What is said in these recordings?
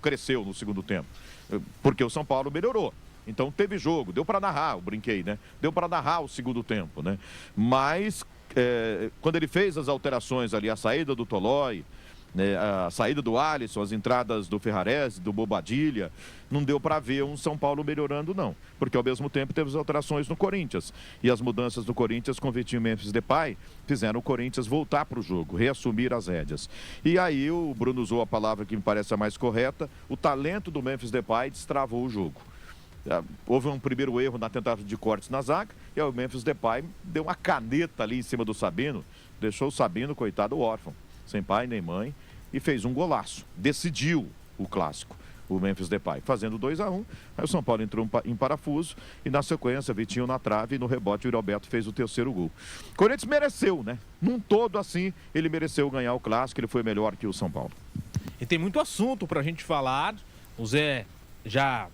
cresceu no segundo tempo, porque o São Paulo melhorou. Então teve jogo, deu para narrar, eu brinquei, né? Deu para narrar o segundo tempo, né? Mas quando ele fez as alterações ali, a saída do Tolói, né, a saída do Alisson, as entradas do Ferrarese, do Bobadilha, não deu para ver um São Paulo melhorando, não. Porque ao mesmo tempo teve as alterações no Corinthians. E as mudanças do Corinthians com o Vitinho Memphis Depay fizeram o Corinthians voltar para o jogo, reassumir as rédeas. E aí o Bruno usou a palavra que me parece a mais correta, o talento do Memphis Depay destravou o jogo. Houve um primeiro erro na tentativa de cortes na zaga, e aí o Memphis Depay deu uma caneta ali em cima do Sabino, deixou o Sabino, coitado, órfão, sem pai nem mãe, e fez um golaço. Decidiu o clássico, o Memphis Depay, fazendo 2-1. Aí o São Paulo entrou em parafuso e na sequência, Vitinho na trave e no rebote o Roberto fez o terceiro gol. O Corinthians mereceu, né? Num todo assim, ele mereceu ganhar o clássico, ele foi melhor que o São Paulo. E tem muito assunto pra gente falar. O Zé já,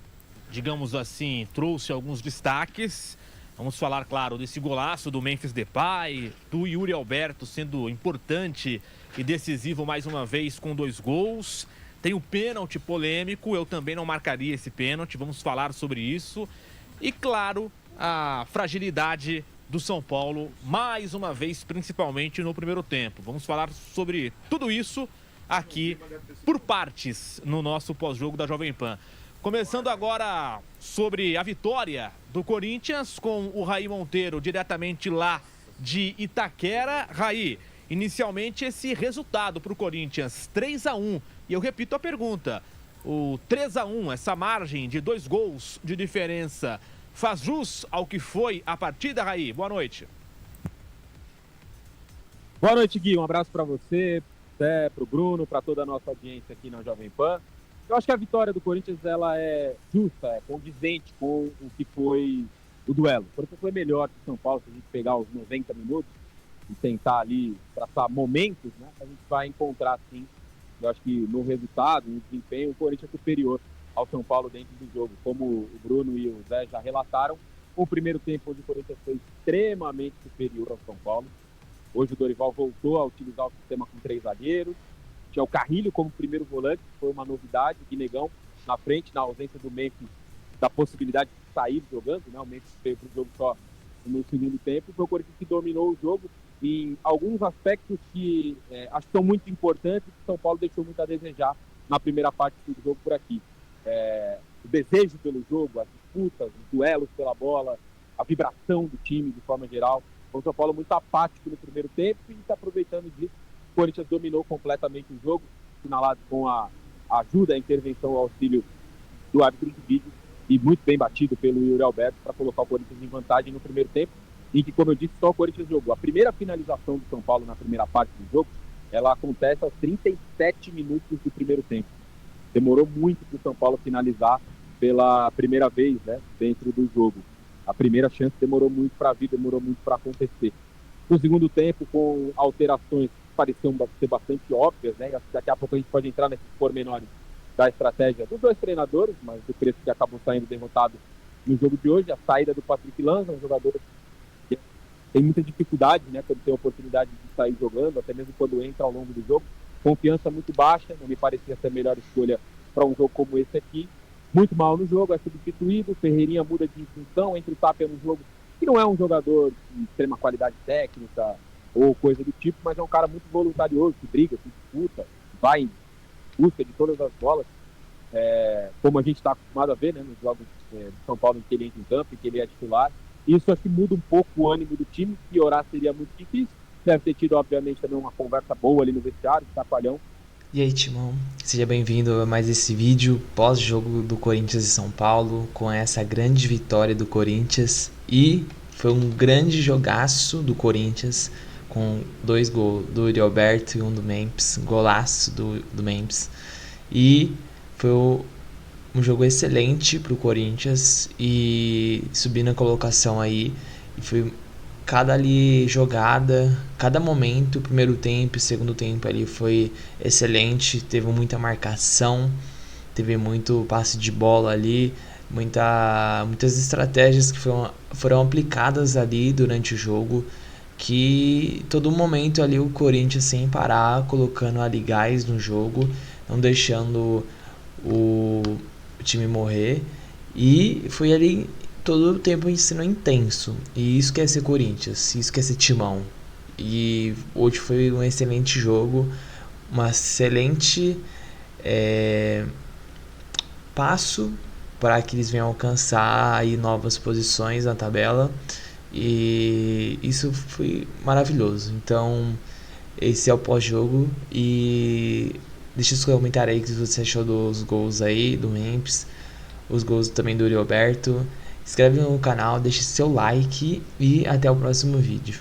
digamos assim, trouxe alguns destaques. Vamos falar, claro, desse golaço do Memphis Depay, do Yuri Alberto sendo importante e decisivo mais uma vez com 2 gols. Tem o pênalti polêmico, eu também não marcaria esse pênalti, vamos falar sobre isso. E, claro, a fragilidade do São Paulo, mais uma vez, principalmente no primeiro tempo. Vamos falar sobre tudo isso aqui por partes no nosso pós-jogo da Jovem Pan. Começando agora sobre a vitória do Corinthians com o Raí Monteiro, diretamente lá de Itaquera. Raí, inicialmente esse resultado para o Corinthians, 3-1. E eu repito a pergunta, o 3-1, essa margem de 2 gols de diferença, faz jus ao que foi a partida, Raí? Boa noite. Boa noite, Gui. Um abraço para você, para o Bruno, para toda a nossa audiência aqui na Jovem Pan. Eu acho que a vitória do Corinthians ela é justa, é condizente com o que foi o duelo. O Corinthians foi melhor que o São Paulo, se a gente pegar os 90 minutos e tentar ali traçar momentos, né? A gente vai encontrar, sim, eu acho que no resultado, no desempenho, o Corinthians é superior ao São Paulo dentro do jogo. Como o Bruno e o Zé já relataram, o primeiro tempo onde o Corinthians foi extremamente superior ao São Paulo. Hoje o Dorival voltou a utilizar o sistema com 3 zagueiros. Tinha o Carrilho como primeiro volante, que foi uma novidade, o Guinegão na frente, na ausência do Memphis, da possibilidade de sair jogando, né? O Memphis veio para o jogo só no segundo tempo. Foi o Corinthians que dominou o jogo em alguns aspectos que acho que são muito importantes, que o São Paulo deixou muito a desejar na primeira parte do jogo por aqui. O desejo pelo jogo, as disputas, os duelos pela bola, a vibração do time de forma geral. O São Paulo muito apático no primeiro tempo e está aproveitando disso. O Corinthians dominou completamente o jogo, finalado com a ajuda, a intervenção, o auxílio do árbitro de vídeo e muito bem batido pelo Yuri Alberto para colocar o Corinthians em vantagem no primeiro tempo, em que, como eu disse, só o Corinthians jogou. A primeira finalização do São Paulo na primeira parte do jogo, ela acontece aos 37 minutos do primeiro tempo. Demorou muito para o São Paulo finalizar pela primeira vez, né, dentro do jogo. A primeira chance demorou muito para vir, demorou muito para acontecer. No segundo tempo, com alterações pareciam ser bastante óbvias, né? Daqui a pouco a gente pode entrar nesses pormenores da estratégia dos 2 treinadores, mas do preço que acabou saindo derrotado no jogo de hoje, a saída do Patrick Lanza, um jogador que tem muita dificuldade, né, quando tem a oportunidade de sair jogando, até mesmo quando entra ao longo do jogo, confiança muito baixa, não me parecia ser a melhor escolha para um jogo como esse aqui. Muito mal no jogo, é substituído, Ferreirinha muda de função, entra o Tapia no jogo, que não é um jogador de extrema qualidade técnica ou coisa do tipo, mas é um cara muito voluntarioso, que briga, que disputa, vai em busca de todas as bolas, como a gente está acostumado a ver, né, nos jogos de São Paulo, em que ele entra em campo, em que ele é titular. Isso acho que muda um pouco o ânimo do time, piorar seria muito difícil. Deve ter tido, obviamente, também uma conversa boa ali no vestiário, de Chacoalhão. E aí, Timão, seja bem-vindo a mais esse vídeo pós-jogo do Corinthians e São Paulo, com essa grande vitória do Corinthians. E foi um grande jogaço do Corinthians, com 2 gols do Yuri Alberto e 1 do Memphis, golaço do Memphis. E foi um jogo excelente para o Corinthians e subindo a colocação aí. E foi cada ali jogada, cada momento, primeiro tempo e segundo tempo ali foi excelente, teve muita marcação, teve muito passe de bola ali, muitas estratégias que foram aplicadas ali durante o jogo, que todo momento ali o Corinthians sem parar, colocando ali gás no jogo, não deixando o time morrer. E foi ali todo o tempo sendo intenso. E isso quer ser Corinthians, isso quer ser Timão. E hoje foi um excelente jogo, uma excelente passo para que eles venham alcançar aí novas posições na tabela. E isso foi maravilhoso. Então, esse é o pós-jogo. E deixa os comentários aí o que você achou dos gols aí do Memphis, os gols também do Roberto. Inscreve no canal, deixe seu like e até o próximo vídeo.